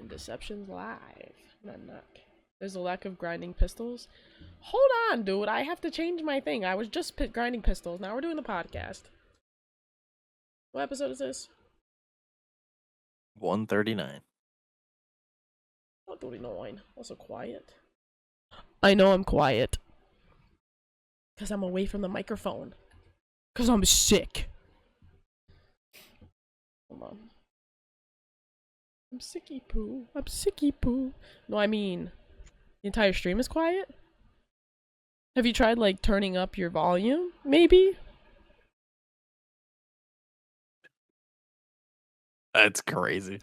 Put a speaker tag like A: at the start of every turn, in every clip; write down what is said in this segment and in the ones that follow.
A: And Deception's live. Knock. There's a lack of grinding pistols. Hold on, dude. I have to change my thing. I was just grinding pistols. Now we're doing the podcast. What episode is this?
B: 139.
A: 139. Also quiet. I know I'm quiet. Because I'm away from the microphone. Because I'm sick. Hold on. I'm sicky poo. I'm sicky poo. No, I mean, the entire stream is quiet? Have you tried, like, turning up your volume? Maybe?
B: That's crazy.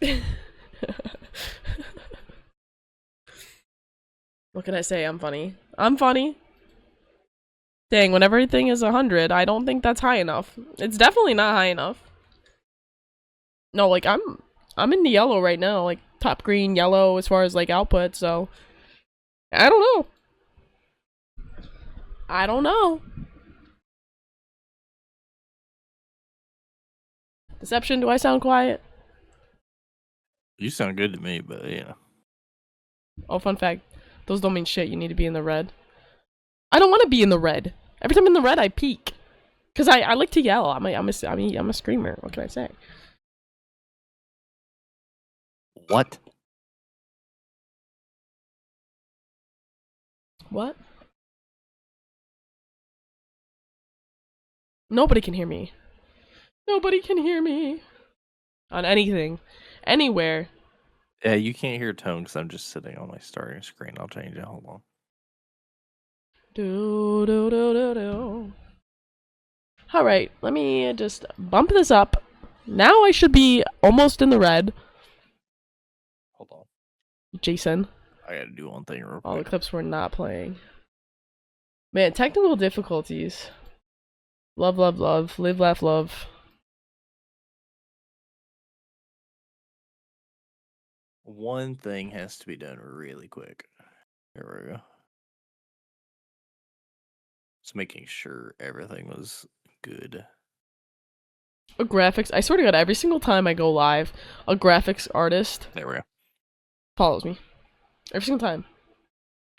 A: What can I say? I'm funny. I'm funny. Dang, when everything is 100, I don't think that's high enough. It's definitely not high enough. No, like, I'm in the yellow right now. Like, top green, yellow as far as, like, output, so... I don't know. I don't know. Deception, do I sound quiet?
B: You sound good to me, but yeah.
A: Oh, fun fact. Those don't mean shit. You need to be in the red. I don't want to be in the red. Every time I'm in the red, I peek. Because I like to yell. I'm a screamer. What can I say?
B: What?
A: What? Nobody can hear me. Nobody can hear me. On anything. Anywhere.
B: Yeah, you can't hear tone because I'm just sitting on my starting screen. I'll change it. Hold on.
A: Do. Alright, let me just bump this up. Now I should be almost in the red.
B: Hold on.
A: Jason.
B: I gotta do one thing real quick.
A: All the clips we're not playing. Man, technical difficulties. Love, love, love. Live, laugh, love.
B: One thing has to be done really quick. Here we go. Just making sure everything was good.
A: A graphics. I swear to God, every single time I go live, a graphics artist
B: There we go.
A: follows me. Every single time.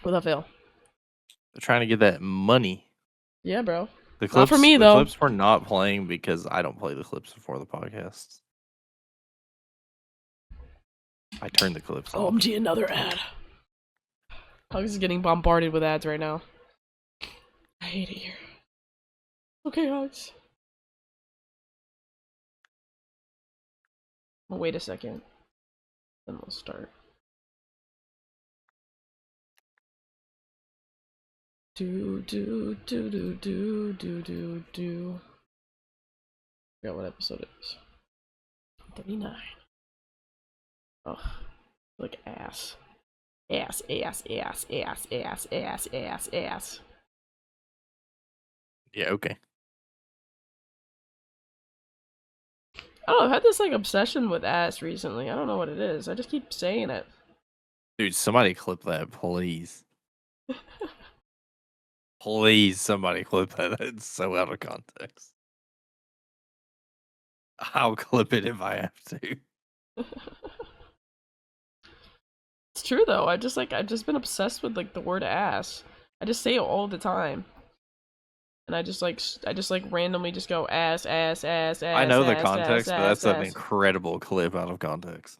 A: Without fail.
B: They're trying to get that money.
A: Yeah, bro.
B: The clips,
A: Not for me, though.
B: The clips we're not playing because I don't play the clips before the podcast. I turn the clips off.
A: OMG, another ad. Hugs is getting bombarded with ads right now. I hate it here. Okay, Hugs. Well, wait a second. Then we'll start. Do. I forgot what episode it is. 39. Oh, like ass. Ass.
B: Yeah, okay.
A: Oh, I've had this like obsession with ass recently. I don't know what it is. I just keep saying it.
B: Dude, somebody clip that, please. Please, somebody clip that. It's so out of context. I'll clip it if I have to.
A: It's true though. I've just been obsessed with like the word ass. I just say it all the time. And I just randomly just go ass.
B: I know the context, but that's an incredible clip out of context.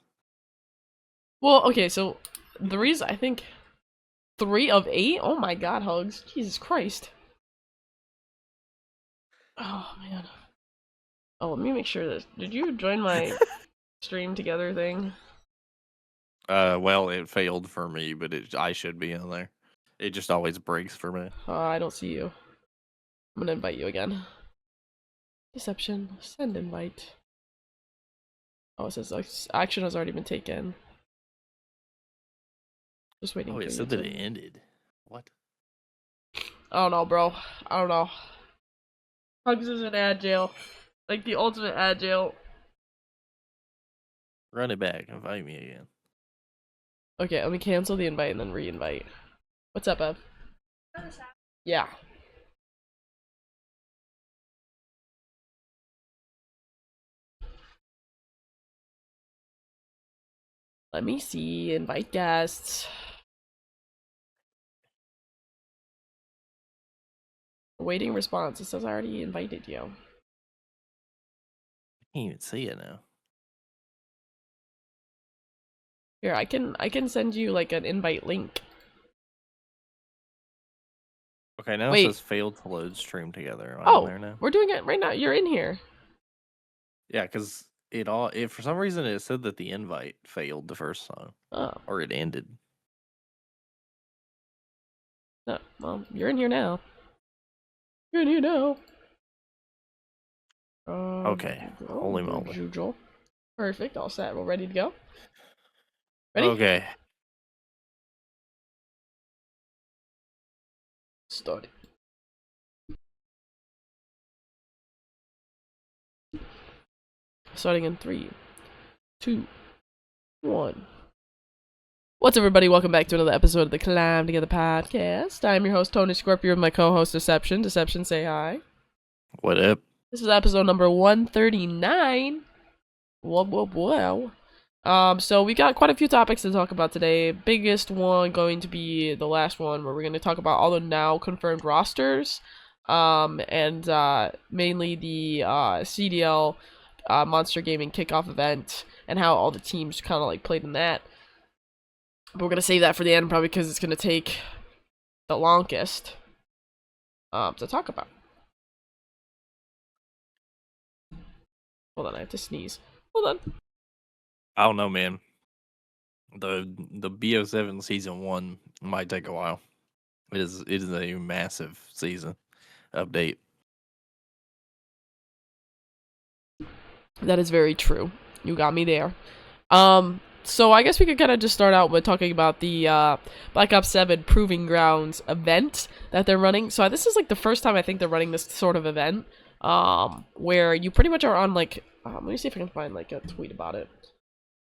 A: Well, okay, so the reason I think 3 of 8. Oh my God, Hugs! Jesus Christ! Oh man. Oh, let me make sure this. Did you join my stream together thing?
B: Well, it failed for me, but I should be in there. It just always breaks for me.
A: I don't see you. I'm gonna invite you again. Deception. Send invite. Oh, it says like, action has already been taken. Just waiting.
B: Oh,
A: for
B: it
A: you
B: said that
A: to...
B: it ended. What?
A: I don't know, bro. I don't know. Hugs is in ad jail. Like the ultimate ad jail.
B: Run it back. Invite me again.
A: Okay, let me cancel the invite and then re-invite. What's up, Ev? Yeah. Let me see. Invite guests. Awaiting response. It says I already invited you.
B: I can't even see it now.
A: Here, I can send you like an invite link.
B: Okay, now
A: Wait.
B: it says failed to load stream together. Am I in
A: Oh,
B: there now?
A: we're doing it right now. You're in here.
B: Yeah, because for some reason it said that the invite failed the first time.
A: Oh.
B: Or it ended.
A: No, well, you're in here now. You're in here now.
B: Okay. Holy moly.
A: Perfect. All set. We're ready to go. Ready?
B: Okay.
A: Start. Starting in 3, 2, 1. What's up, everybody? Welcome back to another episode of the Climb Together podcast. I'm your host, Tony Scorpio, with my co-host, Deception. Deception, say hi.
B: What up?
A: This is episode number 139. Whoa. So we got quite a few topics to talk about today. Biggest one going to be the last one, where we're going to talk about all the now confirmed rosters, and mainly the CDL Monster Gaming Kickoff event and how all the teams kind of like played in that. But we're gonna save that for the end, probably because it's gonna take the longest to talk about. Hold on, I have to sneeze. Hold on.
B: I don't know, man. The BO7 season 1 might take a while. It is a massive season update.
A: That is very true. You got me there. So I guess we could kind of just start out with talking about the Black Ops 7 Proving Grounds event that they're running. So this is like the first time I think they're running this sort of event, where you pretty much are on like, let me see if I can find like a tweet about it.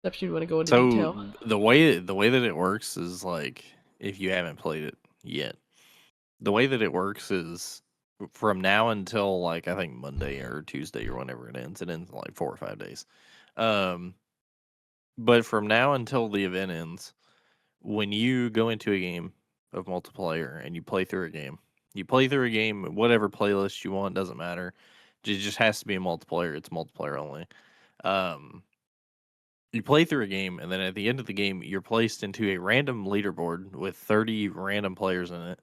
A: If you want to go into detail.
B: The way that it works is like, if you haven't played it yet, the way that it works is from now until like I think Monday or Tuesday or whenever it ends. It ends in like 4 or 5 days. But from now until the event ends, when you go into a game of multiplayer and you play through a game, whatever playlist you want, doesn't matter. It just has to be a multiplayer. It's multiplayer only. You play through a game, and then at the end of the game, you're placed into a random leaderboard with 30 random players in it.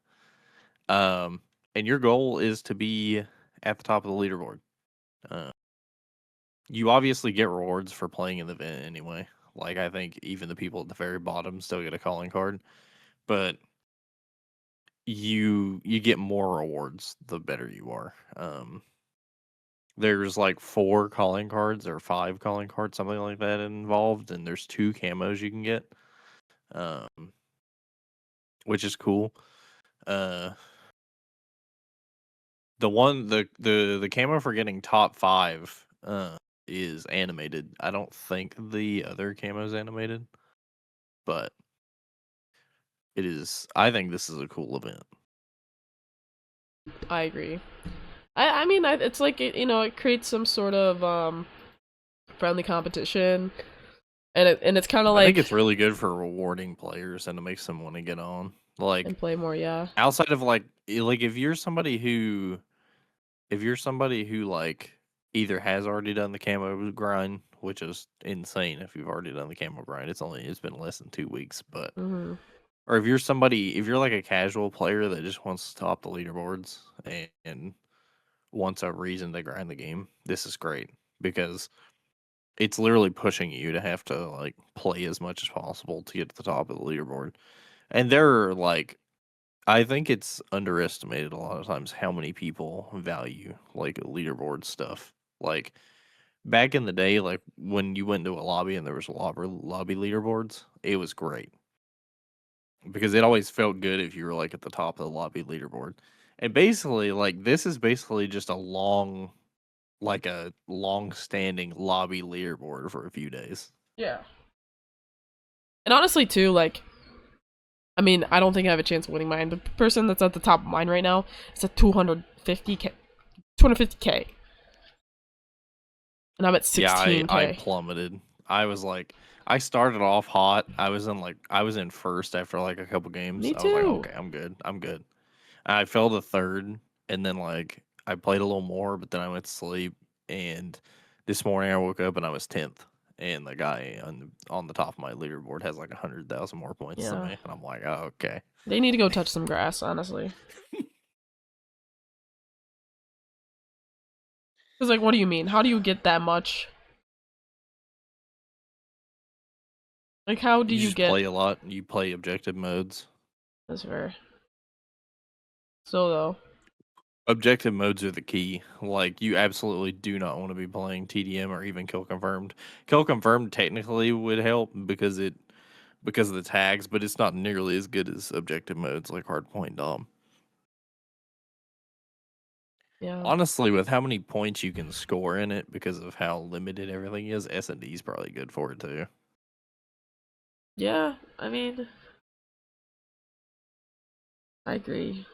B: And your goal is to be at the top of the leaderboard. You obviously get rewards for playing in the event anyway. Like, I think even the people at the very bottom still get a calling card, but you get more rewards the better you are. There's like 4 calling cards or 5 calling cards, something like that involved, and there's 2 camos you can get, which is cool. The camo for getting top 5 is animated. I don't think the other camo is animated, but it is. I think this is a cool event.
A: I agree. I mean, it's like it creates some sort of friendly competition, and it's kind of like,
B: I think it's really good for rewarding players and it makes them want to get on. Like,
A: and play more. Yeah.
B: outside of like if you're somebody who like either has already done the camo grind, which is insane if you've already done the camo grind. It's been less than 2 weeks, but or if you're like a casual player that just wants to top the leaderboards and wants a reason to grind the game, this is great because it's literally pushing you to have to like play as much as possible to get to the top of the leaderboard. And they're like, I think it's underestimated a lot of times how many people value like leaderboard stuff. Like back in the day, like when you went to a lobby and there was lobby leaderboards, it was great because it always felt good if you were like at the top of the lobby leaderboard. And basically, like this is basically just a long standing lobby leaderboard for a few days.
A: Yeah. And honestly, too, like, I mean, I don't think I have a chance of winning mine. The person that's at the top of mine right now is at 250k. 250k. And I'm at 16k.
B: Yeah, I plummeted. I was like, I started off hot. I was in first after like a couple games.
A: Me
B: I was like,
A: too.
B: okay, I'm good. I'm good. I fell to third, and then like I played a little more, but then I went to sleep. And this morning I woke up and I was 10th, and the guy on the top of my leaderboard has like 100,000 more points than
A: Yeah.
B: me, and I'm like, oh, okay.
A: They need to go touch some grass, honestly. Because, like, what do you mean? How do you get that much? Like, how do
B: You
A: you
B: just
A: get...
B: play a lot. You play objective modes.
A: That's fair. So, though.
B: Objective modes are the key. Like, you absolutely do not want to be playing TDM or even kill confirmed. Kill confirmed technically would help because of the tags, but it's not nearly as good as objective modes like hardpoint dom.
A: Yeah.
B: Honestly, with how many points you can score in it because of how limited everything is, S&D is probably good for it too.
A: Yeah, I mean... I agree.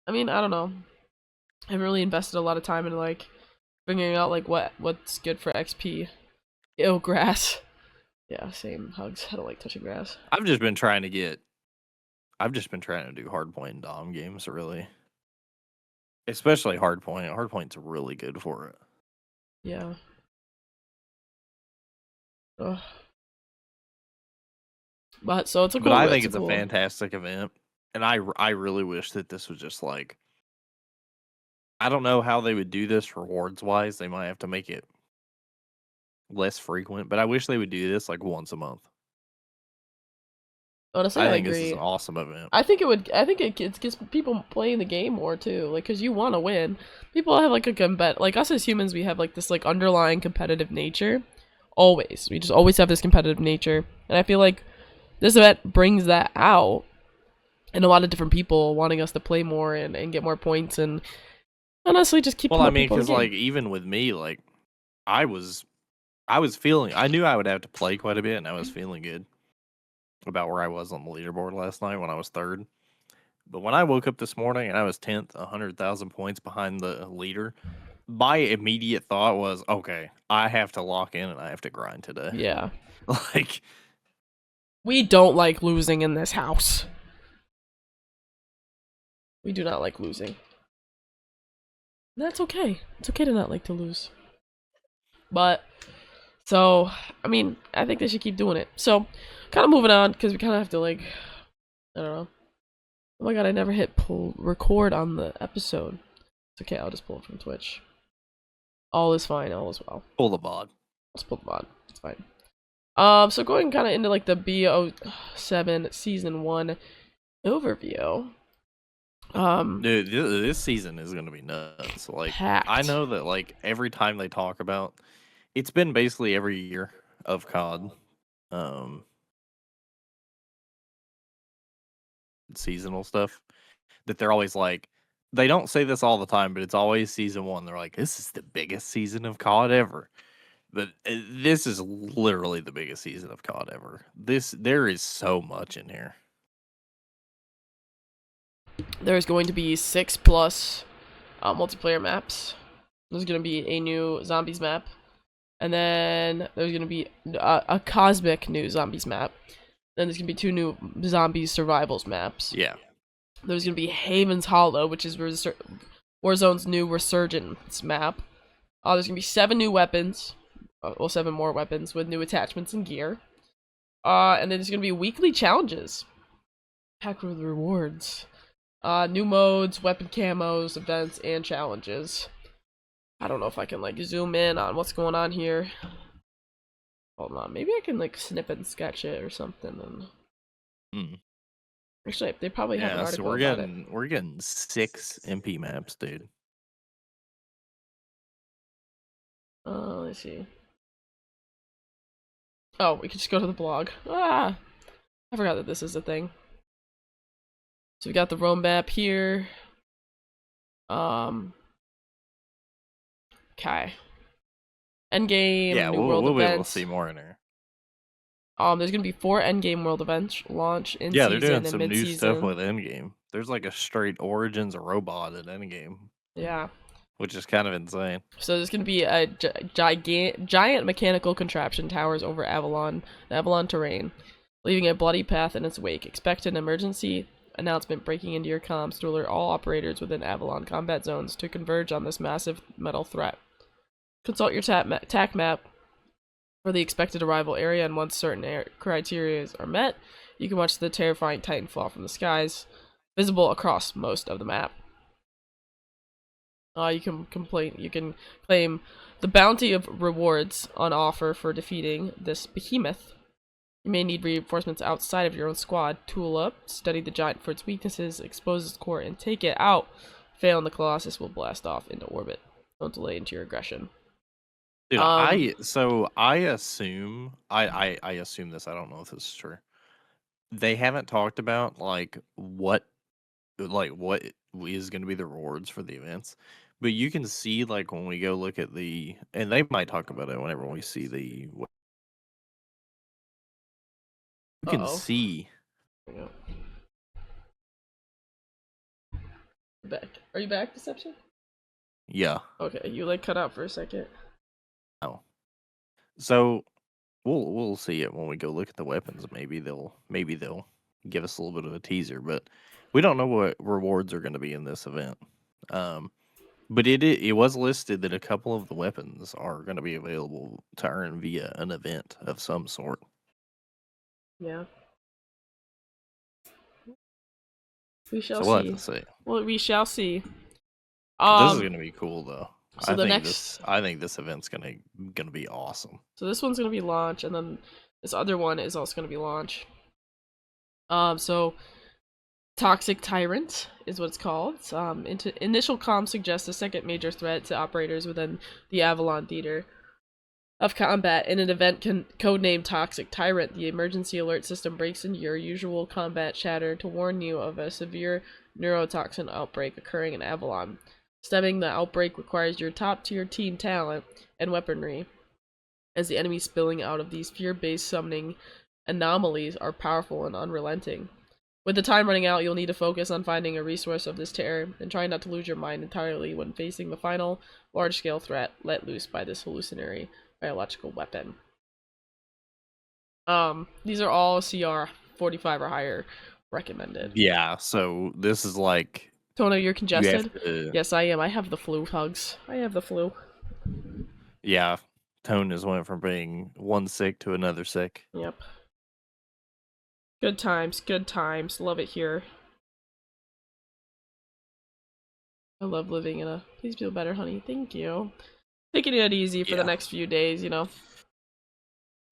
A: I mean, I don't know. I haven't really invested a lot of time in, like, figuring out, like, what's good for XP. Ew, grass. Yeah, same. Hugs. I don't like touching grass.
B: I've just been trying to do hardpoint and dom games, really. Especially hardpoint. Hardpoint's really good for it.
A: Yeah. Ugh. But, so it's a cool...
B: But I think it's a fantastic event. And I really wish that this was just like, I don't know how they would do this rewards wise. They might have to make it less frequent, but I wish they would do this like once a month.
A: Honestly,
B: I
A: I
B: think this is
A: agree.
B: an awesome event.
A: I think it gets people playing the game more too, like, because you want to win. People have like a like us as humans, we have like this like underlying competitive nature. Always, we just always have this competitive nature, and I feel like this event brings that out, and a lot of different people wanting us to play more and get more points, and honestly, just keep.
B: Well, I mean, because like even with me, like I was feeling, I knew I would have to play quite a bit, and I was feeling good about where I was on the leaderboard last night when I was third. But when I woke up this morning and I was 10th, 100,000 points behind the leader, my immediate thought was, okay, I have to lock in and I have to grind today.
A: Yeah.
B: Like,
A: we don't like losing in this house. We do not like losing. That's okay. It's okay to not like to lose. But, so, I mean, I think they should keep doing it. So, kind of moving on, because we kind of have to, like, I don't know. Oh my god, I never hit pull record on the episode. It's okay, I'll just pull it from Twitch. All is fine, all is well.
B: pull the VOD.
A: Let's pull the VOD. It's fine. So going kind of into, like, the BO7 Season 1 overview.
B: Dude, this season is gonna be nuts. Like,
A: packed.
B: I know that like every time they talk about, it's been basically every year of COD, seasonal stuff, that they're always like, they don't say this all the time, but it's always season one. They're like, this is the biggest season of COD ever. But this is literally the biggest season of COD ever. There is so much in here.
A: There's going to be 6+ multiplayer maps. There's going to be a new zombies map. And then there's going to be a cosmic new zombies map. Then there's going to be 2 new zombies survivals maps.
B: Yeah.
A: There's going to be Haven's Hollow, which is Warzone's new resurgence map. There's going to be 7 new weapons. Well, 7 more weapons with new attachments and gear. And then there's going to be weekly challenges. Packed with rewards. New modes, weapon camos, events, and challenges. I don't know if I can, like, zoom in on what's going on here. Hold on, maybe I can, like, snip and sketch it or something. And actually, they probably have an article about it.
B: We're getting 6 MP maps, dude.
A: Let's see. Oh, we could just go to the blog. I forgot that this is a thing. So we got the roam map here. Okay. Endgame.
B: Yeah,
A: new world
B: we'll be able to
A: events.
B: see more in there.
A: There's gonna be 4 endgame world events launch in
B: Yeah,
A: season
B: they're doing
A: and
B: some
A: mid-season.
B: new stuff with endgame. There's like a straight Origins robot at endgame.
A: Yeah.
B: which is kind of insane.
A: So there's going to be a giant mechanical contraption towers over Avalon terrain, leaving a bloody path in its wake. Expect an emergency announcement breaking into your comms to alert all operators within Avalon combat zones to converge on this massive metal threat. Consult your TAC map for the expected arrival area, and once certain criteria are met, you can watch the terrifying Titan fall from the skies, visible across most of the map. You can claim the bounty of rewards on offer for defeating this behemoth. You may need reinforcements outside of your own squad. Tool up, study the giant for its weaknesses, expose its core, and take it out. Fail and the Colossus will blast off into orbit. Don't delay into your aggression.
B: Dude, I assume I assume this. I don't know if this is true. They haven't talked about what is going to be the rewards for the events, but you can see when we go look at and they might talk about it whenever we see you can see.
A: Back. Are you back, Deception?
B: Yeah.
A: Okay, you cut out for a second.
B: Oh. So we'll see it when we go look at the weapons. Maybe they'll give us a little bit of a teaser, but we don't know what rewards are going to be in this event. But it was listed that a couple of the weapons are going to be available to earn via an event of some sort.
A: Yeah. We shall
B: so
A: see.
B: We'll have to see.
A: Well, we shall see.
B: This is going to be cool, though.
A: So
B: I think this event's gonna be awesome.
A: So this one's gonna be launch, and then this other one is also gonna be launch. So Toxic Tyrant is what it's called. Initial comm suggests a second major threat to operators within the Avalon theater of combat. In an event codenamed Toxic Tyrant, the emergency alert system breaks into your usual combat chatter to warn you of a severe neurotoxin outbreak occurring in Avalon. Stemming the outbreak requires your top-tier team talent and weaponry, as the enemies spilling out of these fear-based summoning anomalies are powerful and unrelenting. With the time running out, you'll need to focus on finding a resource of this terror, and try not to lose your mind entirely when facing the final large-scale threat let loose by this hallucinatory biological weapon. These are all CR 45 or higher recommended.
B: Yeah, so this is
A: Tono, you're congested? Yes, I am. I have the flu, Hugs. I have the flu.
B: Yeah, Tone has went from being one sick to another sick.
A: Yep. Good times, good times. Love it here. I love living in a... Please feel better, honey. Thank you. Taking it easy for the next few days, I don't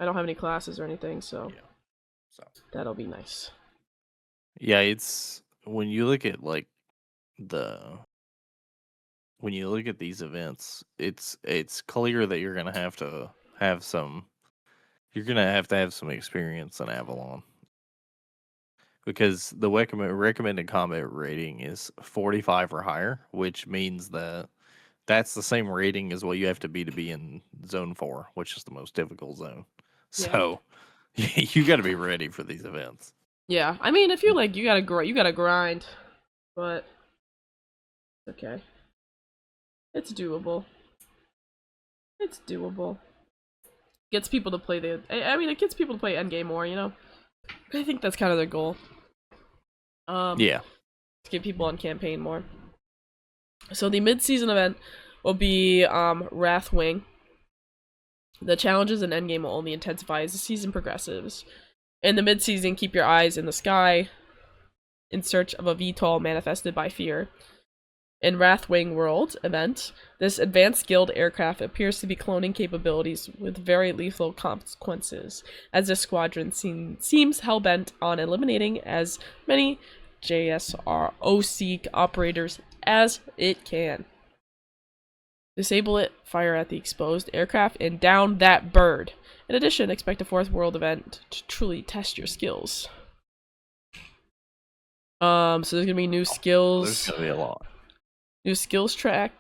A: have any classes or anything, so that'll be nice.
B: Yeah, it's... When you look at, when you look at these events, it's clear that you're gonna have to have some experience in Avalon, because the recommended combat rating is 45 or higher, which means that's the same rating as what you have to be in Zone 4, which is the most difficult zone. So you got to be ready for these events.
A: Yeah, I mean, I feel like you gotta grind, but okay. It's doable. It's doable. Gets people to play it gets people to play endgame more, I think that's kind of their goal.
B: Yeah.
A: To get people on campaign more. So the mid-season event will be Wrathwing. The challenges in endgame will only intensify as the season progresses. In the mid-season, keep your eyes in the sky in search of a VTOL manifested by fear. In Wrathwing World event, this advanced guild aircraft appears to be cloning capabilities with very lethal consequences, as this squadron seems hell-bent on eliminating as many JSROC operators as it can. Disable it, fire at the exposed aircraft, and down that bird. In addition, expect a fourth world event to truly test your skills. So there's gonna be new skills.
B: There's gonna be a lot.
A: New skills track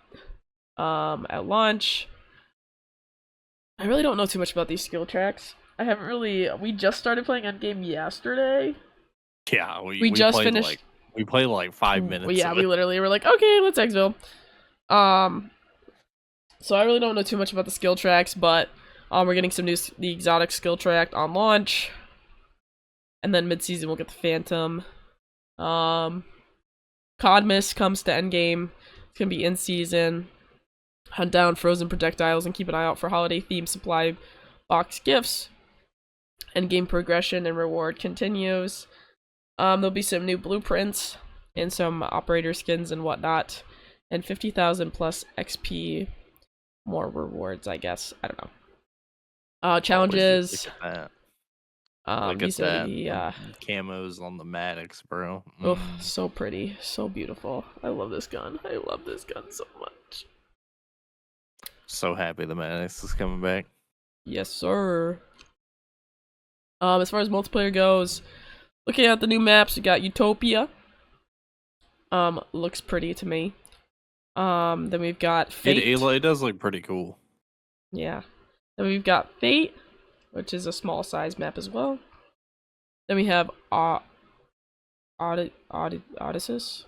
A: at launch. I really don't know too much about these skill tracks. We just started playing Endgame yesterday.
B: Yeah, we just finished. We played 5 minutes.
A: Yeah, we literally were like, okay, let's exfil. So I really don't know too much about the skill tracks, but we're getting the exotic skill track on launch, and then mid-season we'll get the Phantom. Codmus comes to endgame. It's gonna be in season. Hunt down frozen projectiles and keep an eye out for holiday themed supply box gifts. Endgame progression and reward continues. There'll be some new blueprints and some operator skins and whatnot, and 50,000 plus XP, more rewards, I guess. I don't know. Challenges.
B: Look at that. Look
A: These
B: at
A: are
B: that.
A: the
B: Camos on the Maddox, bro.
A: oh, so pretty, so beautiful. I love this gun. I love this gun so much.
B: So happy the Maddox is coming back.
A: Yes, sir. As far as multiplayer goes, looking at the new maps, we got Utopia. Looks pretty to me. Then we've got Fate.
B: It does look pretty cool.
A: Yeah. Then we've got Fate, which is a small size map as well. Then we have Odysseus.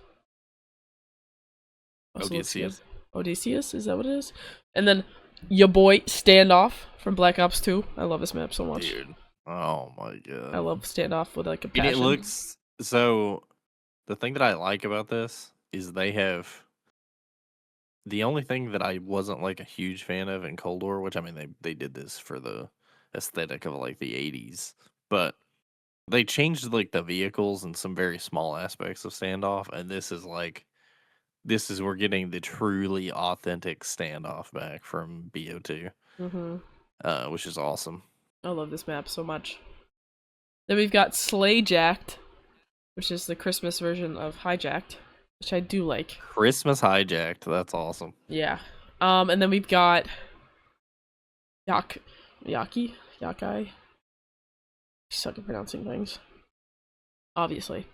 A: Odysseus, is that what it is? And then your boy Standoff from Black Ops 2. I love this map so much.
B: Dude. Oh my god.
A: I love Standoff with like a passion.
B: It looks so. The thing that I like about this is they have. The only thing that I wasn't like a huge fan of in Cold War, which I mean they did this for the aesthetic of like the 80s, but they changed like the vehicles and some very small aspects of Standoff, and this is we're getting the truly authentic Standoff back from BO2, which is awesome.
A: I love this map so much. Then we've got Slayjacked, which is the Christmas version of Hijacked, which I do like.
B: Christmas Hijacked, that's awesome.
A: Yeah. And then we've got Yakai. I suck at pronouncing things. Obviously.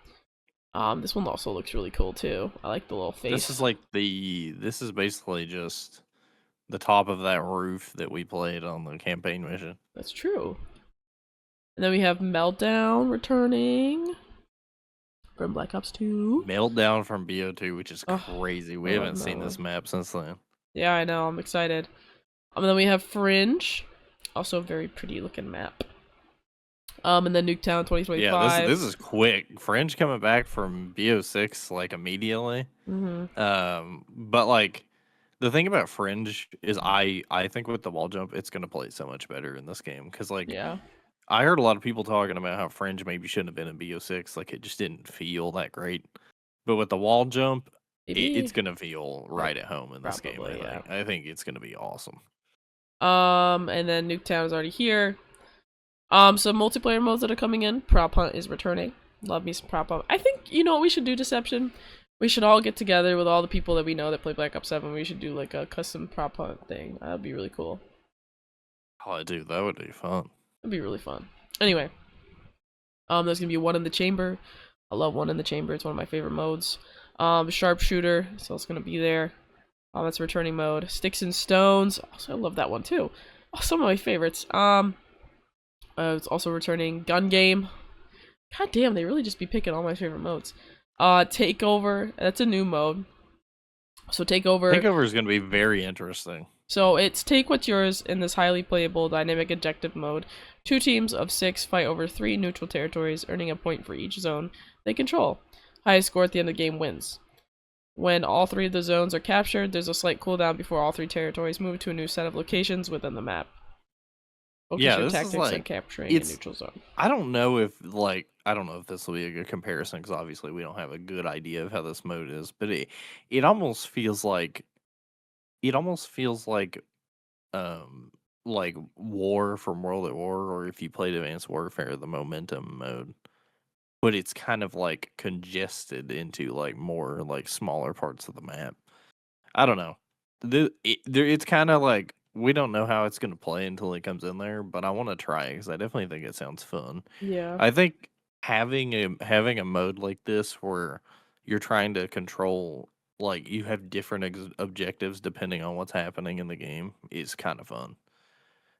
A: This one also looks really cool too. I like the little face.
B: This is basically just the top of that roof that we played on the campaign mission.
A: That's true. And then we have Meltdown returning from Black Ops 2.
B: Meltdown from BO2, which is crazy. We haven't seen this map since then.
A: Yeah, I know. I'm excited. And then we have Fringe. Also a very pretty looking map. And then Nuketown 2025.
B: Yeah, this is quick. Fringe coming back from BO6 like immediately. But like the thing about Fringe is I think with the wall jump it's gonna play so much better in this game because like I heard a lot of people talking about how Fringe maybe shouldn't have been in BO6, like it just didn't feel that great. But with the wall jump, it's gonna feel right at home in this game. I think it's gonna be awesome.
A: And then Nuketown is already here. Some multiplayer modes that are coming in. Prop Hunt is returning. Love me some Prop Hunt. I think, you know what we should do, Deception? We should all get together with all the people that we know that play Black Ops 7. We should do like a custom Prop Hunt thing. That would be really cool.
B: Oh, dude, that would be fun.
A: It'd be really fun. Anyway. There's gonna be one in the chamber. I love one in the chamber. It's one of my favorite modes. Sharpshooter. So it's gonna be there. That's a returning mode. Sticks and Stones. Also, I love that one too. Oh, some of my favorites. It's also returning Gun Game. God damn, they really just be picking all my favorite modes. Takeover. That's a new mode. So Takeover
B: is going to be very interesting.
A: So it's take what's yours in this highly playable dynamic objective mode. 2 teams of 6 fight over 3 neutral territories, earning a point for each zone they control. Highest score at the end of the game wins. When all 3 of the zones are captured, there's a slight cooldown before all 3 territories move to a new set of locations within the map. Focus your tactics on capturing a neutral zone.
B: I don't know if this will be a good comparison because obviously we don't have a good idea of how this mode is, but it almost feels like War from World at War, or if you played Advanced Warfare, the Momentum mode. But it's kind of like congested into like more like smaller parts of the map. I don't know. It's kind of like we don't know how it's going to play until it comes in there, but I want to try it because I definitely think it sounds fun.
A: Yeah.
B: I think having a mode like this where you're trying to control, like you have different objectives depending on what's happening in the game is kind of fun.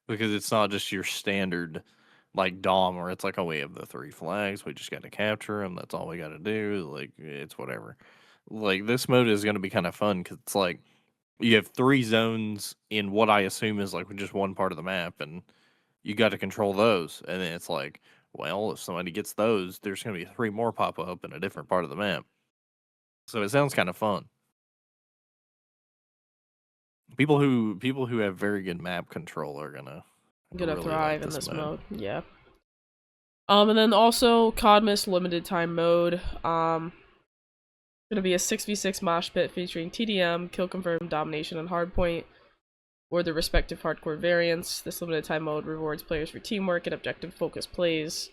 B: Because it's not just your standard like Dom where it's like, oh, we have the 3 flags, we just got to capture them, that's all we got to do, like it's whatever. Like this mode is going to be kind of fun because it's like you have 3 zones in what I assume is like just one part of the map, and you got to control those. And then it's like, well, if somebody gets those, there's going to be 3 more pop up in a different part of the map. So it sounds kind of fun. People who have very good map control are gonna really
A: thrive
B: like
A: in
B: this
A: this
B: mode.
A: mode. Yeah. And then also Codmas limited time mode. Gonna be a 6v6 mosh pit featuring TDM, kill confirm, domination, and hardpoint, or the respective hardcore variants. This limited time mode rewards players for teamwork and objective focused plays,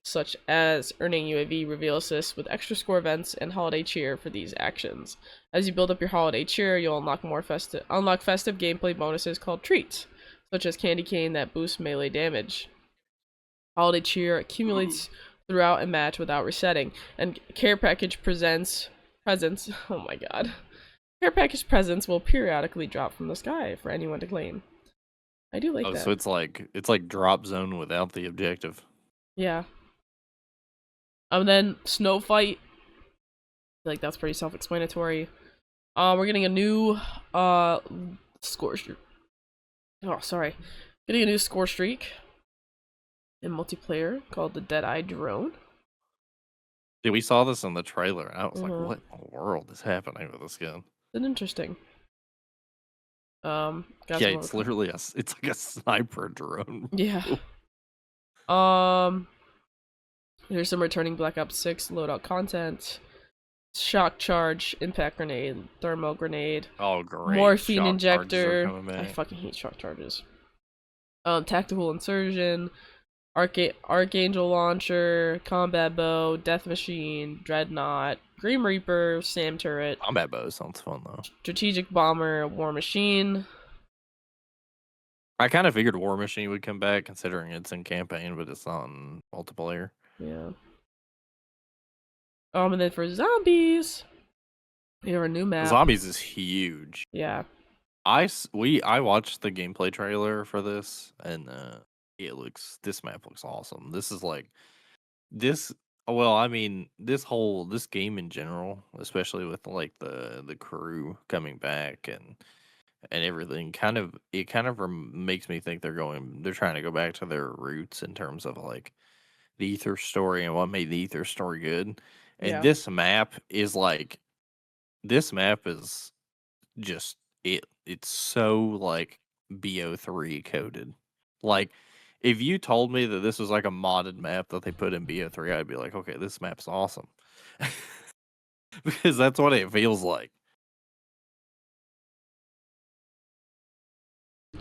A: such as earning UAV reveal assists with extra score events and holiday cheer for these actions. As you build up your holiday cheer, you'll unlock festive gameplay bonuses called treats, such as candy cane that boosts melee damage. Holiday cheer accumulates throughout a match without resetting, and care package presents. Oh my god. Care package presents will periodically drop from the sky for anyone to claim. I do like that.
B: So it's like drop zone without the objective.
A: Yeah. And then snow fight. Like that's pretty self-explanatory. We're getting a new score streak. Oh, sorry. Getting a new score streak in multiplayer called the Dead-Eye Drone.
B: Yeah, we saw this in the trailer, and I was like, "What in the world is happening with this gun?"
A: It's interesting.
B: Yeah, it's literally it's like a sniper drone.
A: Yeah. There's some returning Black Ops 6 loadout content. Shock charge, impact grenade, thermal grenade.
B: Oh, great.
A: Morphine
B: shock
A: injector. I fucking hate shock charges. Tactical insurgent, archangel launcher, combat bow, death machine, dreadnought, Grim Reaper, SAM turret.
B: Combat bow sounds fun though.
A: Strategic bomber, war machine.
B: I kind of figured War Machine would come back, considering it's in campaign, but it's not in multiplayer.
A: Yeah. And then for zombies, we have a new map.
B: Zombies is huge.
A: Yeah.
B: I watched the gameplay trailer for this, and this map looks awesome. This is like this. Well, I mean, this game in general, especially with like the crew coming back and everything, kind of makes me think they're trying to go back to their roots in terms of like the Ether story and what made the Ether story good. And this map is just it's so like BO3 coded. Like if you told me that this was like a modded map that they put in BO3, I'd be like, okay, this map's awesome. Because that's what it feels like.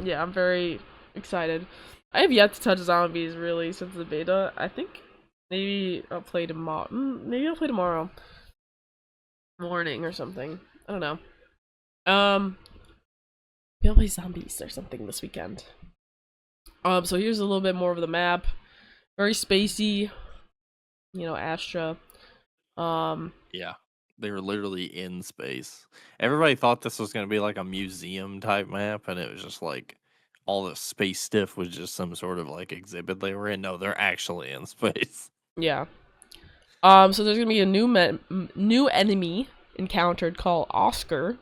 A: Yeah, I'm very excited. I have yet to touch zombies really since the beta. I think maybe I'll play tomorrow. Maybe I'll play tomorrow morning or something. I don't know. Maybe I'll play zombies or something this weekend. So here's a little bit more of the map. Very spacey. You know, Astra.
B: Yeah. They were literally in space. Everybody thought this was going to be like a museum type map, and it was just like all the space stuff was just some sort of like exhibit they were in. No, they're actually in space.
A: Yeah. So there's gonna be a new enemy encountered called Oscar.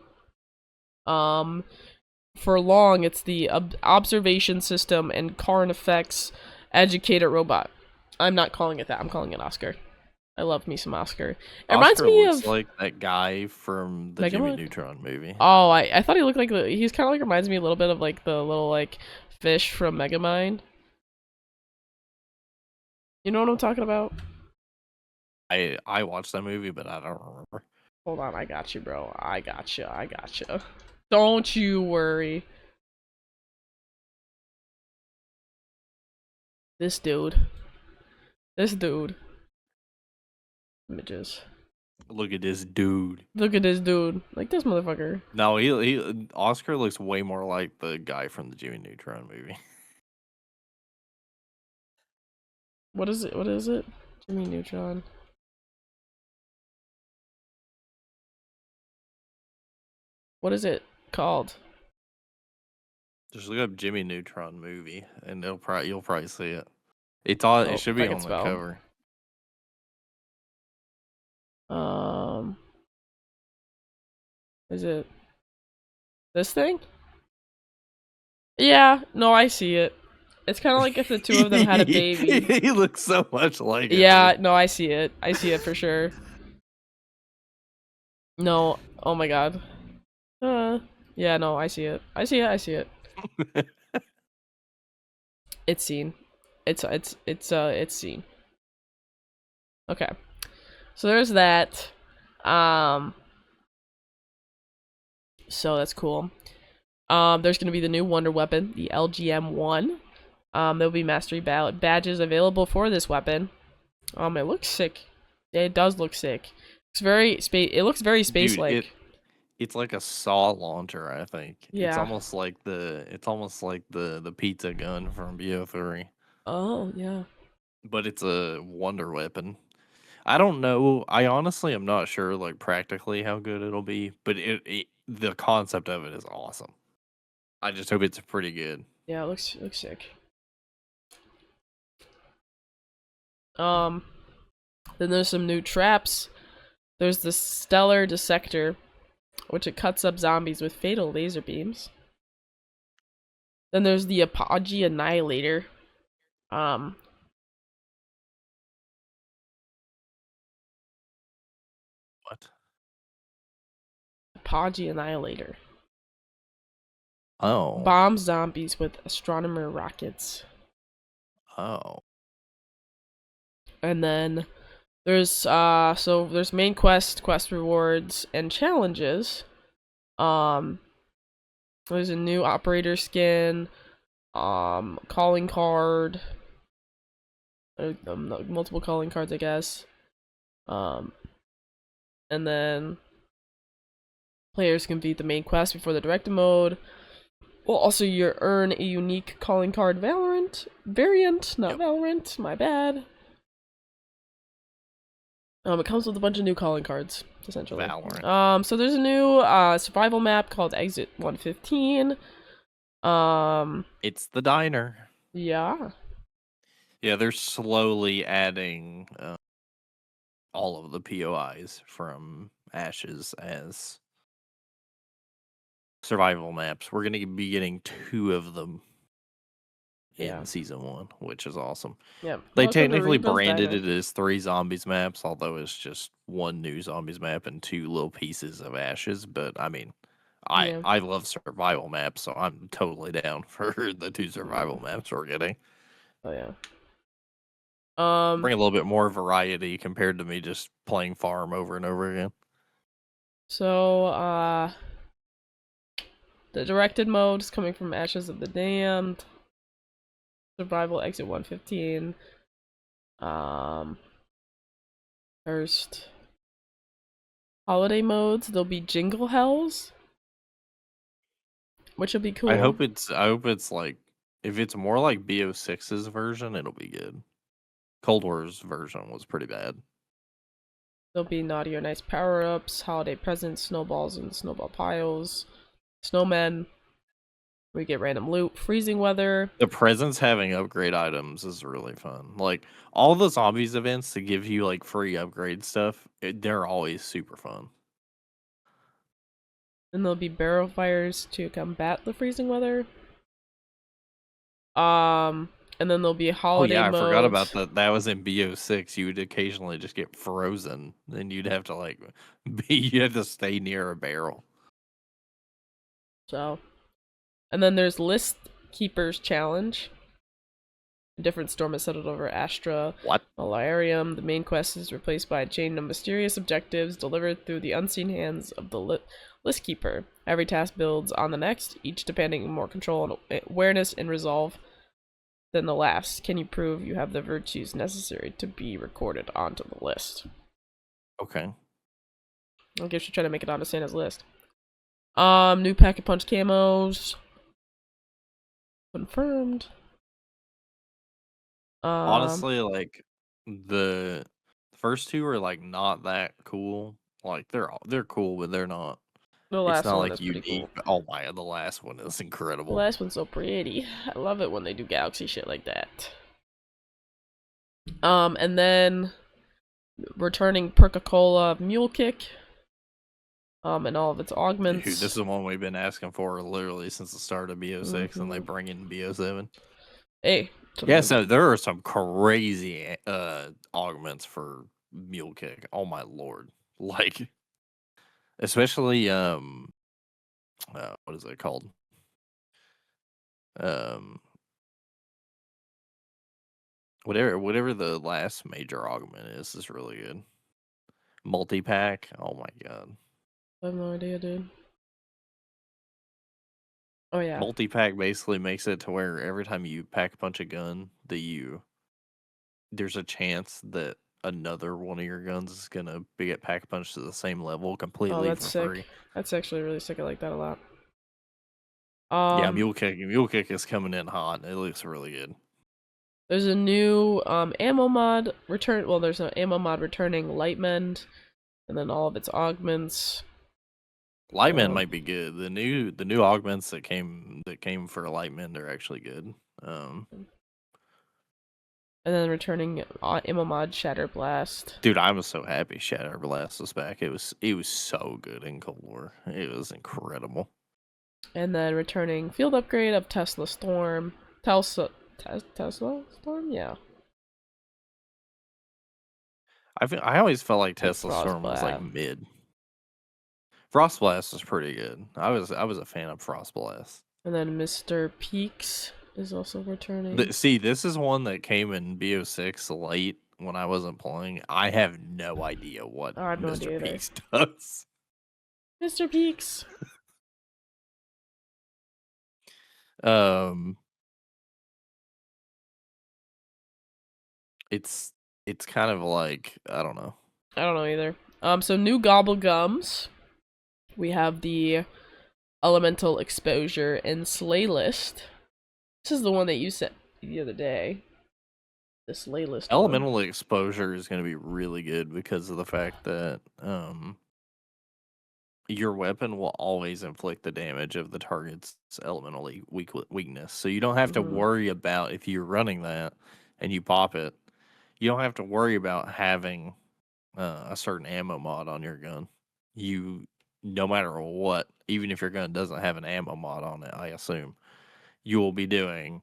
A: For long, it's the observation system and Karn effects educated robot. I'm not calling it that. I'm calling it Oscar. I love me some Oscar. It reminds me of
B: like that guy from the Jimmy Neutron movie.
A: Oh, I thought he looked like he's kind of like reminds me a little bit of like the little like fish from Megamind. You know what I'm talking about?
B: I watched that movie, but I don't remember.
A: Hold on, I got you, bro. I got you. Don't you worry. This dude. Images.
B: Look at this dude.
A: Like this motherfucker.
B: No, Oscar looks way more like the guy from the Jimmy Neutron movie.
A: What is it? Jimmy Neutron. What is it called?
B: Just look up Jimmy Neutron movie, and you'll probably see it. It should be on the cover.
A: Is it This thing? Yeah, no, I see it. It's kind of like if the two of them had a baby.
B: He looks so much like it.
A: Yeah,
B: Dude.
A: no, I see it. I see it for sure. No, oh my god. Yeah, no, I see it. I see it. I see it. It's seen. It's seen. Okay. So there's that. Um so that's cool. There's gonna be the new wonder weapon, the LGM-1. There'll be mastery badges available for this weapon. It looks sick. It does look sick. It looks very
B: Dude,
A: space-like.
B: it's like a saw launcher, I think. It's
A: Yeah.
B: almost like the pizza gun from BO3.
A: Oh, yeah.
B: But it's a wonder weapon. I don't know. I honestly am not sure, like practically how good it'll be, but the concept of it is awesome. I just hope it's pretty good.
A: Yeah, it looks sick. Um, then there's some new traps. There's the Stellar Dissector, which it cuts up zombies with fatal laser beams. Then there's the Apogee Annihilator. Um,
B: What?
A: Apogee Annihilator.
B: Oh,
A: Bomb zombies with astronomer rockets.
B: oh,
A: And then there's there's main quest rewards, and challenges. Um, there's a new operator skin, calling card, multiple calling cards, I guess. Um, and then players can beat the main quest before the directed mode. Well, also you earn a unique calling card variant, not
B: yep.
A: Valorant. My bad. It comes with a bunch of new calling cards, essentially.
B: Valorant.
A: So there's a new survival map called Exit 115.
B: It's the diner.
A: Yeah.
B: Yeah, they're slowly adding all of the POIs from Ashes as survival maps. We're gonna be getting 2 of them in season 1, which is awesome.
A: Yeah.
B: They
A: Welcome to
B: technically
A: Reaper's
B: branded
A: Diner.
B: it as 3 zombies maps, although it's just 1 new zombies map and 2 little pieces of Ashes. But I mean,
A: Yeah.
B: I love survival maps, so I'm totally down for the 2 survival maps we're getting.
A: Oh yeah.
B: Bring a little bit more variety compared to me just playing farm over and over again.
A: So the directed mode is coming from Ashes of the Damned. Survival Exit 115. First holiday modes, there'll be Jingle Hells, which will be cool.
B: I hope it's like, if it's more like BO6's version, it'll be good. Cold War's version was pretty bad.
A: There'll be naughty or nice power-ups, holiday presents, snowballs and snowball piles, snowmen. We get random loot, freezing weather.
B: The presents having upgrade items is really fun. Like all the zombies events to give you like free upgrade stuff, they're always super fun.
A: And there'll be barrel fires to combat the freezing weather. And then there'll be holiday
B: I forgot
A: modes.
B: about that. That was in BO6. You would occasionally just get frozen, and you'd have to like you have to stay near a barrel.
A: So, and then there's List Keepers Challenge. A different storm is settled over Astra
B: What?
A: Malarium. The main quest is replaced by a chain of mysterious objectives delivered through the unseen hands of the List Keeper. Every task builds on the next, each demanding more control and awareness and resolve than the last. Can you prove you have the virtues necessary to be recorded onto the list?
B: Okay.
A: I guess you're trying to make it onto Santa's list. New Pack-a-Punch camos. Confirmed.
B: Honestly, like the first 2 are like not that cool. Like they're cool, but they're not.
A: The
B: It's
A: last
B: not
A: one
B: like
A: is pretty
B: unique.
A: cool.
B: Oh my, the last one is
A: The
B: incredible.
A: last one's so pretty. I love it when they do galaxy shit like that. And then returning Perca-Cola Mule Kick. And all of its augments.
B: Dude, this is the one we've been asking for literally since the start of BO6, and they bring in BO7.
A: Hey.
B: Yeah, so there are some crazy augments for Mule Kick. Oh my lord. Like, especially what is it called? Whatever the last major augment is really good. Multi-pack. Oh my god.
A: I have no idea, dude. Oh yeah.
B: Multi-pack basically makes it to where every time you pack a punch a gun, there's a chance that another one of your guns is gonna get pack punched to the same level completely
A: that's
B: for
A: sick.
B: free.
A: That's actually really sick. I like that a lot.
B: Yeah, Mule Kick is coming in hot. It looks really good.
A: There's a new ammo mod return. Well, there's an ammo mod returning Lightmend, and then all of its augments.
B: Lightmend might be good. The new augments that came for Lightmend are actually good.
A: And then returning ammo mod Shatter Blast.
B: Dude, I was so happy Shatter Blast was back. It was so good in Cold War. It was incredible.
A: And then returning field upgrade of Tesla Storm. Tesla Storm? Yeah.
B: I always felt like Tesla
A: Frost
B: Storm was like
A: Blast.
B: mid. Frost Blast was pretty good. I was a fan of Frost Blast.
A: And then Mr. Peaks is also returning.
B: See, this is one that came in BO6 late when I wasn't playing. I have no idea what Mr. Peaks does.
A: Mr. Peaks.
B: It's kind of like, I don't know.
A: I don't know either. So new gobble gums. We have the elemental exposure and slay list. This is the one that you sent the other day. The slay list.
B: Elemental exposure is going to be really good because of the fact that your weapon will always inflict the damage of the target's elemental weakness. So you don't have to worry about, if you're running that and you pop it, you don't have to worry about having a certain ammo mod on your gun. No matter what, even if your gun doesn't have an ammo mod on it, I assume, you will be doing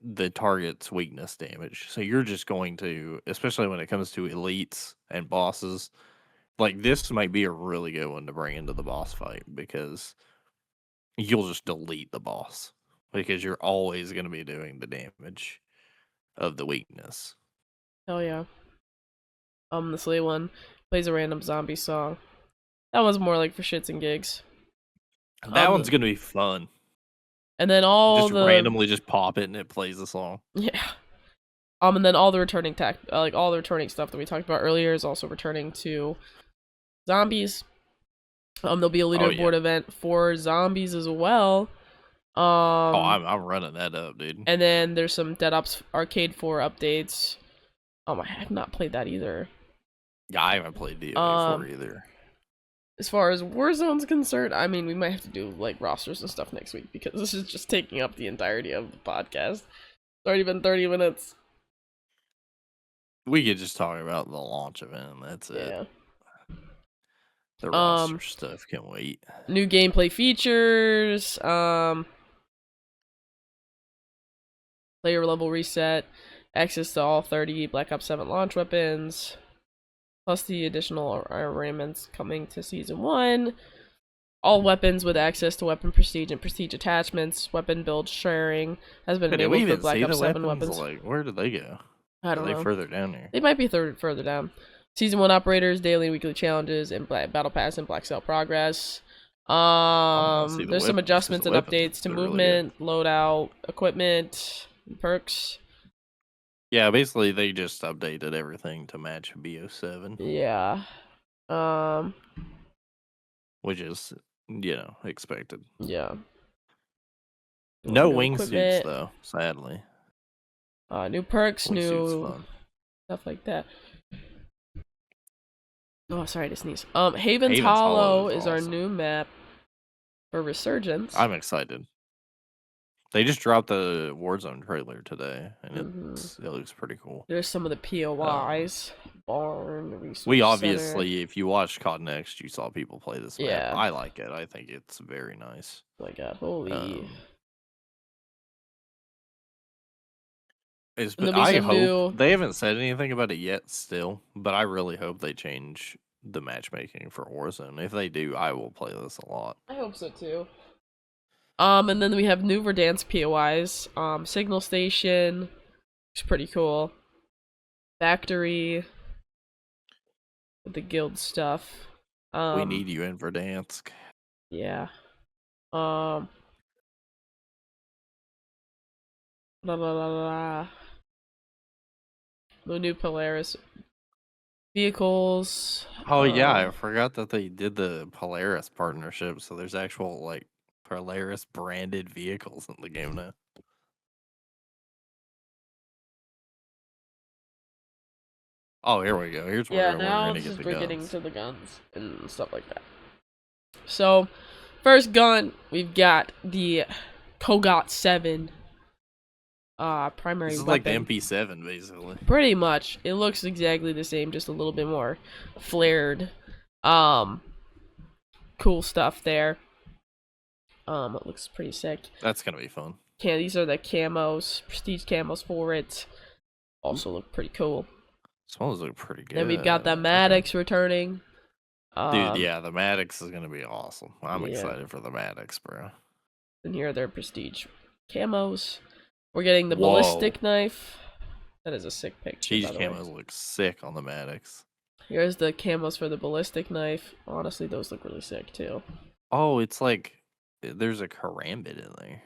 B: the target's weakness damage. So you're just going to, especially when it comes to elites and bosses, like this might be a really good one to bring into the boss fight because you'll just delete the boss because you're always going to be doing the damage of the weakness.
A: Hell yeah. The slay one plays a random zombie song. That one's more like for shits and gigs.
B: That one's going to be fun.
A: And then
B: randomly just pop it and it plays the song.
A: Yeah. And then all the returning all the returning stuff that we talked about earlier is also returning to zombies. There'll be a leaderboard event for zombies as well.
B: I'm running that up, dude.
A: And then there's some Dead Ops Arcade 4 updates. I have not played that either.
B: Yeah, I haven't played DO4 either.
A: As far as Warzone's concerned, I mean, we might have to do like rosters and stuff next week because this is just taking up the entirety of the podcast. It's already been 30 minutes.
B: We could just talk about the launch event and that's it.
A: Yeah.
B: The roster stuff can wait.
A: New gameplay features, player level reset, access to all 30 Black Ops 7 launch weapons, plus the additional armaments coming to Season 1. All weapons with access to weapon prestige and prestige attachments. Weapon build sharing has been enabled for Black Ops 7 weapons.
B: Like, where did they go?
A: I don't know.
B: Are they further down here?
A: They might be further down. Season 1 operators, daily and weekly challenges, and Battle Pass and Black Cell progress. There's some adjustments and updates to movement, loadout, equipment, and perks.
B: Yeah, basically they just updated everything to match BO7.
A: Yeah.
B: Which is, expected.
A: Yeah.
B: No wingsuits though, sadly.
A: New perks, new
B: fun.
A: Stuff like that. Oh, sorry to sneeze. Haven's Hollow is awesome. Our new map for Resurgence.
B: I'm excited. They just dropped the Warzone trailer today, and it looks pretty cool.
A: There's some of the POIs, barn, resource
B: We
A: center.
B: obviously, if you watched COD Next, you saw people play this map.
A: Yeah.
B: I like it. I think it's very nice.
A: Oh my god, holy.
B: But
A: there'll be
B: I
A: some
B: hope
A: new-
B: they haven't said anything about it yet still, but I really hope they change the matchmaking for Warzone. If they do, I will play this a lot.
A: I hope so too. And then we have new Verdansk POIs. Signal Station, which is pretty cool. Factory with the guild stuff.
B: We need you in Verdansk.
A: Yeah. La la la la. The new Polaris vehicles.
B: Oh yeah, I forgot that they did the Polaris partnership, so there's actual like Polaris branded vehicles in the game now. Oh, here we go. Here's where we're gonna get the
A: we're
B: guns.
A: getting to the guns and stuff like that. So, first gun, we've got the Kogot 7 primary
B: This is
A: weapon.
B: like the MP7, basically.
A: Pretty much. It looks exactly the same, just a little bit more flared. Cool stuff there. It looks pretty sick.
B: That's gonna be fun.
A: Yeah, these are the camos, prestige camos for it. Also look pretty cool.
B: Some of those look pretty good.
A: Then we've got the Maddox returning.
B: Dude, yeah, the Maddox is gonna be awesome. I'm excited for the Maddox, bro.
A: And here are their prestige camos. We're getting the ballistic knife. That is a sick picture.
B: These camos look sick on the Maddox.
A: Here's the camos for the ballistic knife. Honestly, those look really sick too.
B: Oh, it's like there's a karambit in there.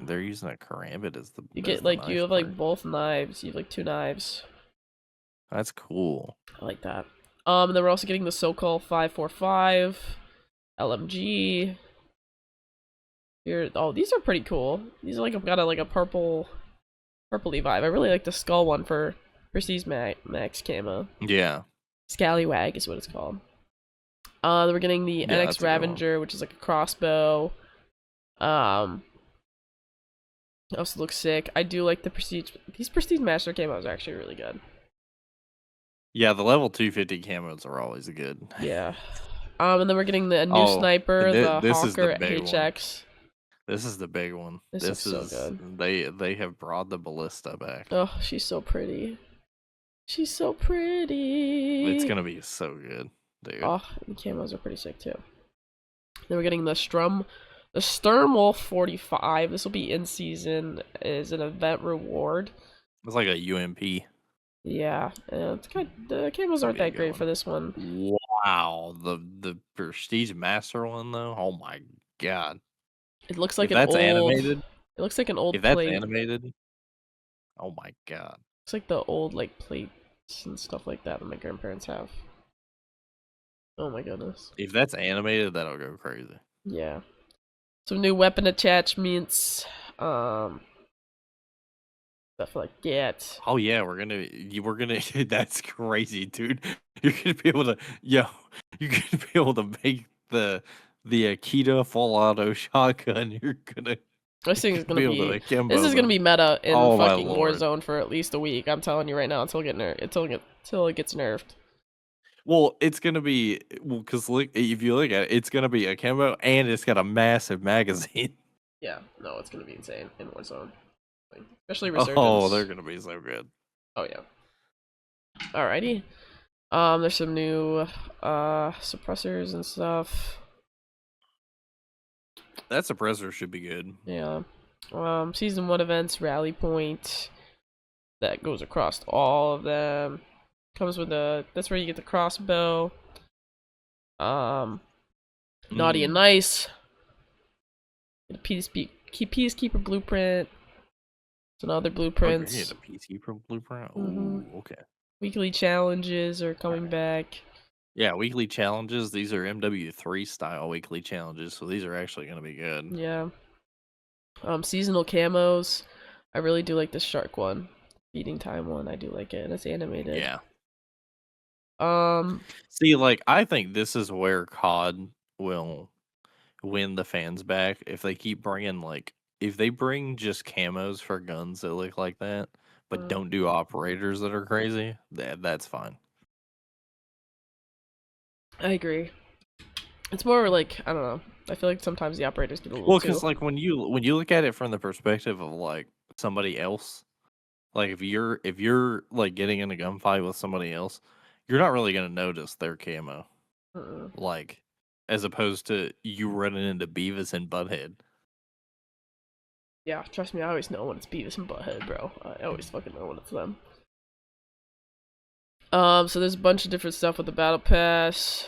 B: They're using a karambit as the.
A: You get like you have like both knives. You have like 2 knives.
B: That's cool.
A: I like that. Then we're also getting the Sokol 545 LMG. Here, oh, these are pretty cool. These are like got a purpley vibe. I really like the skull one for Prestige Max camo.
B: Yeah.
A: Scallywag is what it's called. Then we're getting the NX Ravager, which is like a crossbow. Also looks sick. I do like the Prestige. These Prestige Master camos are actually really good.
B: Yeah, the level 250 camos are always good.
A: Yeah. And then we're getting the new sniper, the Hawker HX.
B: This is the big one.
A: This is so good.
B: They have brought the ballista back.
A: Oh, she's so pretty. She's so pretty.
B: It's gonna be so good, dude.
A: Oh, the camos are pretty sick too. Then we're getting the Sturmwolf 45. This will be in season as an event reward.
B: It's like a UMP.
A: Yeah, the camos aren't that great for this one.
B: Wow, the Prestige Master one though. Oh my god.
A: It looks like
B: animated.
A: It looks like an old.
B: If that's animated. Oh my god.
A: It's like the old like plates and stuff like that my grandparents have. Oh my goodness.
B: If that's animated, that'll go crazy.
A: Yeah. Some new weapon attachments. Stuff like that.
B: Oh yeah, we're gonna that's crazy, dude. You're gonna be able to you're gonna be able to make the Akita full auto shotgun. You're gonna
A: This thing is gonna be this is gonna be meta in fucking Warzone for at least a week. I'm telling you right now, until it gets nerfed.
B: Well, it's gonna be because look, if you look at it, it's gonna be a camo and it's got a massive magazine.
A: Yeah, no, it's gonna be insane in Warzone, especially Resurgence.
B: Oh, they're gonna be so good.
A: Oh yeah. Alrighty. There's some new suppressors and stuff.
B: That suppressor should be good.
A: Yeah. Season 1 events, Rally Point. That goes across all of them. Comes with that's where you get the crossbow. Naughty and Nice. Get a Peacekeeper blueprint. Some other blueprints.
B: Okay, the Peacekeeper blueprint. Ooh, okay.
A: Weekly challenges are coming back.
B: Yeah, weekly challenges. These are MW3 style weekly challenges, so these are actually going to be good.
A: Yeah. Seasonal camos. I really do like the shark one. Feeding time one. I do like it, and it's animated.
B: Yeah. See, like, I think this is where COD will win the fans back if they keep bringing, like, if they bring just camos for guns that look like that, but don't do operators that are crazy, that's fine.
A: I agree. It's more like, I don't know. I feel like sometimes the operators get a little
B: Well,
A: too.
B: because like when you look at it from the perspective of like somebody else, like if you're like getting in a gunfight with somebody else, you're not really gonna notice their camo, like as opposed to you running into Beavis and Butthead.
A: Yeah, trust me, I always know when it's Beavis and Butthead, bro. I always fucking know when it's them. So there's a bunch of different stuff with the battle pass.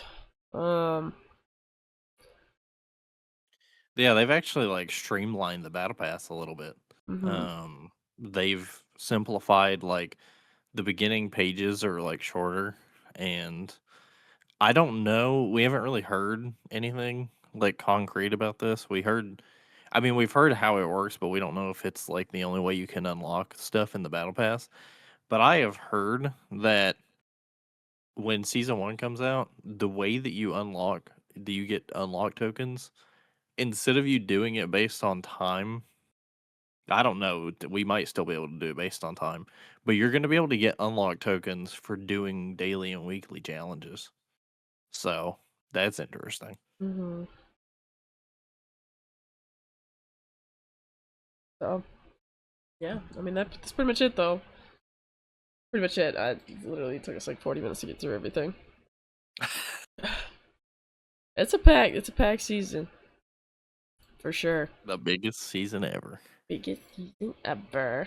B: Yeah, they've actually like streamlined the battle pass a little bit.
A: Mm-hmm.
B: They've simplified like the beginning pages are like shorter, and I don't know. We haven't really heard anything like concrete about this. I mean, we've heard how it works, but we don't know if it's like the only way you can unlock stuff in the battle pass. But I have heard that when season 1 comes out, the way that you get unlock tokens, instead of you doing it based on time, I don't know, we might still be able to do it based on time, but you're going to be able to get unlock tokens for doing daily and weekly challenges. So that's interesting.
A: Mm-hmm. So, yeah, I mean that's pretty much it though. Pretty much it. I literally took us like 40 minutes to get through everything. It's a pack season. For sure.
B: The biggest season ever.
A: Biggest season ever.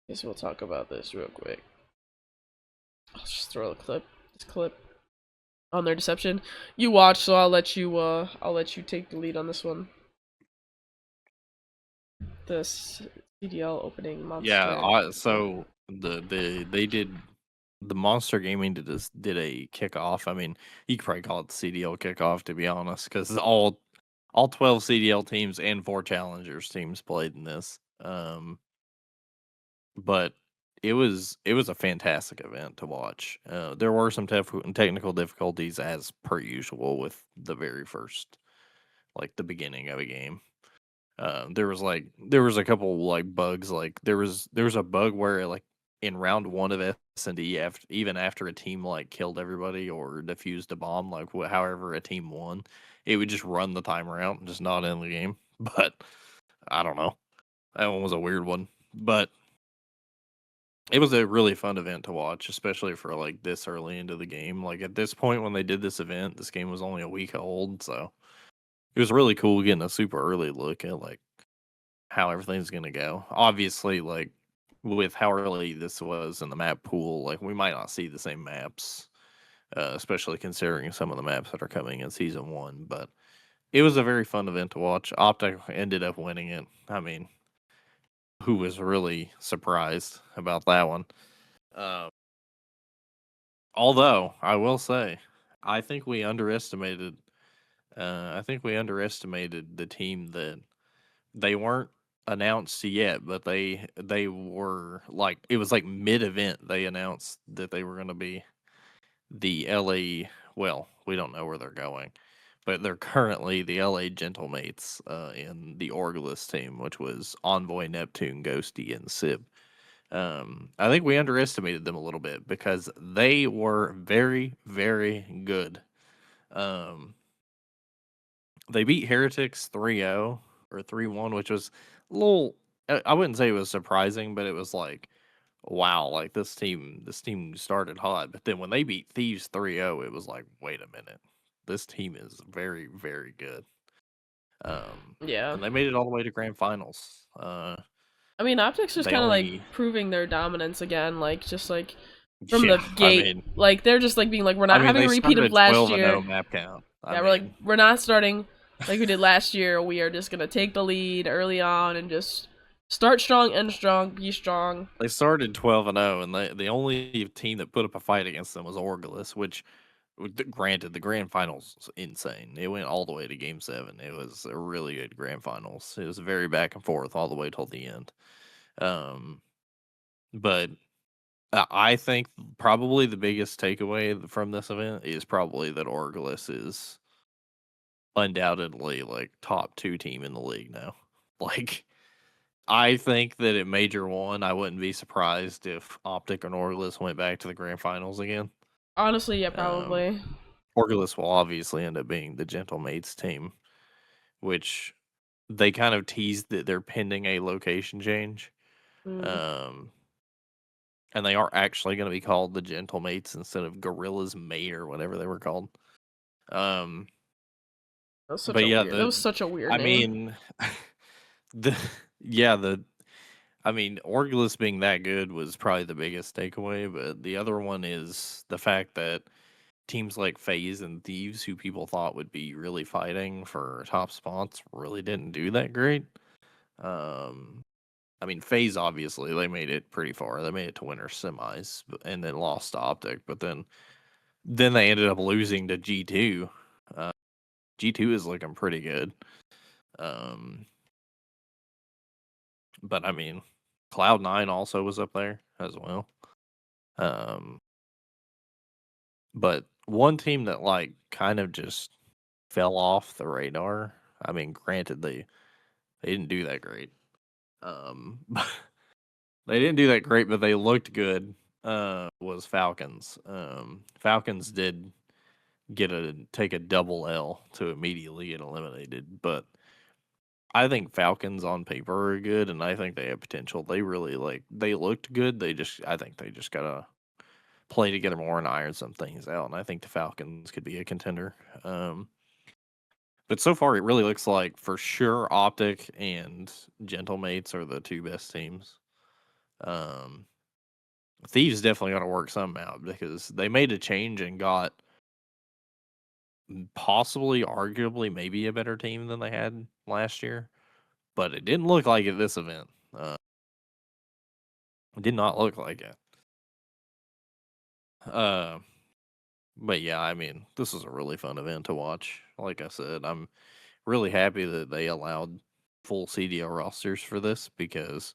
A: Guess we'll talk about this real quick. I'll just throw this clip on their deception. You watch, so I'll let you take the lead on this one. This CDL opening monster.
B: Yeah, so they did the Monster Gaming did a kickoff. I mean, you could probably call it the CDL kickoff to be honest, because all 12 CDL teams and 4 challengers teams played in this. But it was a fantastic event to watch. There were some technical difficulties as per usual with the very first, like the beginning of a game. There was a couple like bugs. Like there was a bug where like in round 1 of S&D, even after a team like killed everybody or defused a bomb, like however a team won, it would just run the timer out and just not end the game. But I don't know. That one was a weird one. But it was a really fun event to watch, especially for like this early into the game. Like at this point when they did this event, this game was only a week old, so it was really cool getting a super early look at like how everything's gonna go. Obviously, like with how early this was in the map pool, like we might not see the same maps, especially considering some of the maps that are coming in season 1. But it was a very fun event to watch. OpTic ended up winning it. I mean, who was really surprised about that one? Um, Although I will say, I think we underestimated. I think we underestimated the team that they weren't announced yet, but they were like it was like mid event they announced that they were going to be the LA. Well, we don't know where they're going, but they're currently the LA Gentlemates in the Orgulus team, which was Envoy, Neptune, Ghosty, and Sib. I think we underestimated them a little bit because they were very, very good. Um, they beat Heretics 3-0 or 3-1, which was a little. I wouldn't say it was surprising, but it was like, wow, like this team started hot. But then when they beat Thieves 3-0, it was like, wait a minute, this team is very, very good.
A: Yeah.
B: And they made it all the way to grand finals.
A: I mean, OpTic's just
B: They
A: kind of like
B: only,
A: proving their dominance again, like just like from the
B: yeah,
A: gate. Like they're just like being like, we're
B: I
A: not
B: mean,
A: having
B: they
A: a repeat of
B: started
A: last
B: 12-0
A: year.
B: map count. I
A: Yeah, we're like,
B: mean,
A: we're not starting like we did last year. We are just gonna take the lead early on and just start strong, end strong, be strong.
B: they started 12-0, and the only team that put up a fight against them was Orgulus, which, granted, the grand finals was insane. It went all the way to game 7. It was a really good grand finals. It was very back and forth all the way till the end. Um, but I think probably the biggest takeaway from this event is probably that Orgulus is undoubtedly like top 2 team in the league now. Like I think that at Major 1, I wouldn't be surprised if OpTic and Orglis went back to the grand finals again.
A: Honestly, yeah,
B: Um,
A: probably.
B: Orglis will obviously end up being the Gentlemates team, which they kind of teased that they're pending a location change.
A: Mm,
B: Um, and they are actually going to be called the Gentlemates instead of Gorilla's Mate or whatever they were called. Um,
A: that was such
B: but
A: a
B: yeah,
A: weird. That was such a weird
B: I
A: name.
B: mean, the yeah the I mean, Orgulus being that good was probably the biggest takeaway, but the other one is the fact that teams like FaZe and Thieves, who people thought would be really fighting for top spots, really didn't do that great. Um, I mean, FaZe obviously they made it pretty far. They made it to winter semis, and then lost to OpTic. But then they ended up losing to G2. G2 is looking pretty good. Um, but I mean, Cloud9 also was up there as well. Um, but one team that like kind of just fell off the radar. I mean, granted they didn't do that great. They didn't do that great, but they looked good. Was Falcons. Falcons did take a double L to immediately get eliminated, but I think Falcons on paper are good, and I think they have potential. They looked good. I think they just gotta play together more and iron some things out. And I think the Falcons could be a contender. But so far, it really looks like for sure OpTic and Gentlemates are the two best teams. Um, Thieves definitely got to work something out because they made a change and got possibly, arguably, maybe a better team than they had last year. But it didn't look like it this event. It did not look like it. Uh, but yeah, I mean, this is a really fun event to watch. Like I said, I'm really happy that they allowed full CDL rosters for this because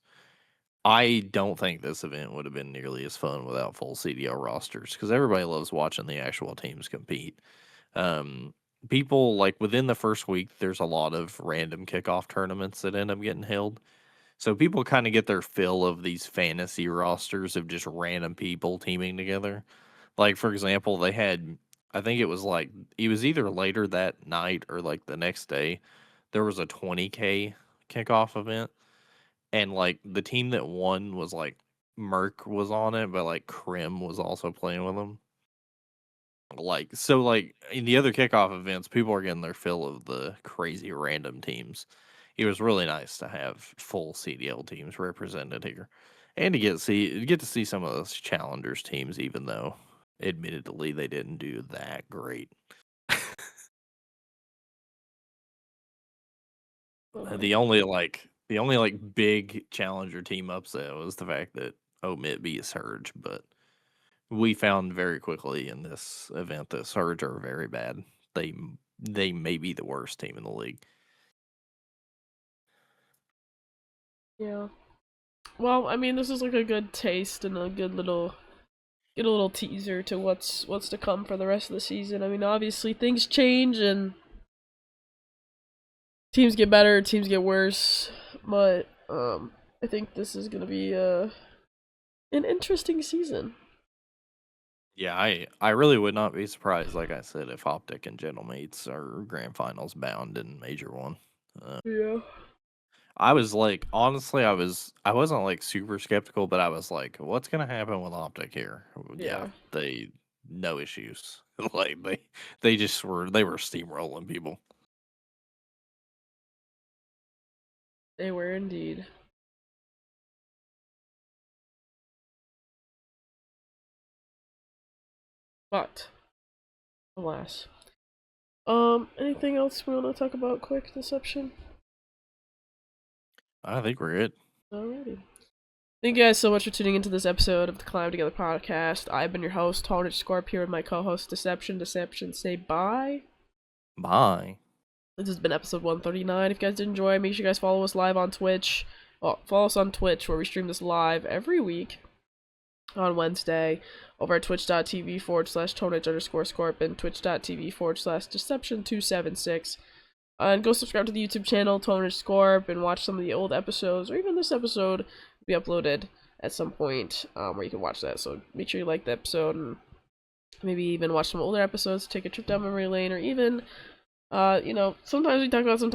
B: I don't think this event would have been nearly as fun without full CDL rosters because everybody loves watching the actual teams compete. Um, People like within the first week, there's a lot of random kickoff tournaments that end up getting held. So people kind of get their fill of these fantasy rosters of just random people teaming together. Like for example, they had I think it was either later that night or like the next day. There was a 20K kickoff event and like the team that won was like Merc was on it, but like Krim was also playing with them. Like in the other kickoff events, people are getting their fill of the crazy random teams. It was really nice to have full CDL teams represented here, and to see some of those challengers teams, even though admittedly they didn't do that great.
A: Oh,
B: The only big challenger team upset was the fact that Omit beat Surge, but we found very quickly in this event that Surge are very bad. They they may be the worst team in the league.
A: yeah. Well, I mean, this is like a good taste and a good little get a little teaser to what's to come for the rest of the season. I mean, obviously things change and teams get better, teams get worse, but I think this is gonna be an interesting season.
B: Yeah, I really would not be surprised, like I said, if Optic and Gentlemates are grand finals bound in Major One. Uh,
A: Yeah.
B: I was like, honestly, I wasn't like super skeptical, but I was like, what's gonna happen with Optic here? Yeah,
A: Yeah,
B: they no issues. Like they were steamrolling people.
A: they were indeed. But alas. Anything else we want to talk about quick deception?
B: I think we're good.
A: Alrighty. Thank you guys so much for tuning into this episode of the Climb Together podcast. I've been your host, Tarnish Scorp, here with my co-host, Deception. Deception, say bye.
B: Bye.
A: This has been episode 139. If you guys did enjoy, make sure you guys follow us live on Twitch. Well, follow us on Twitch, where we stream this live every week on Wednesday over at twitch.tv/Tonage_Scorp and twitch.tv/Deception276. And go subscribe to the YouTube channel, 12_scorp, and watch some of the old episodes, or even this episode will be uploaded at some point, where you can watch that. So make sure you like the episode, and maybe even watch some older episodes, take a trip down memory lane, or even, you know, sometimes we talk about some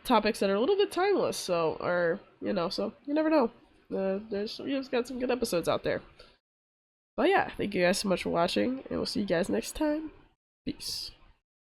A: topics that are a little bit timeless, so, or, you know, so you never know. We've got some good episodes out there. But yeah, thank you guys so much for watching, and we'll see you guys next time. Peace.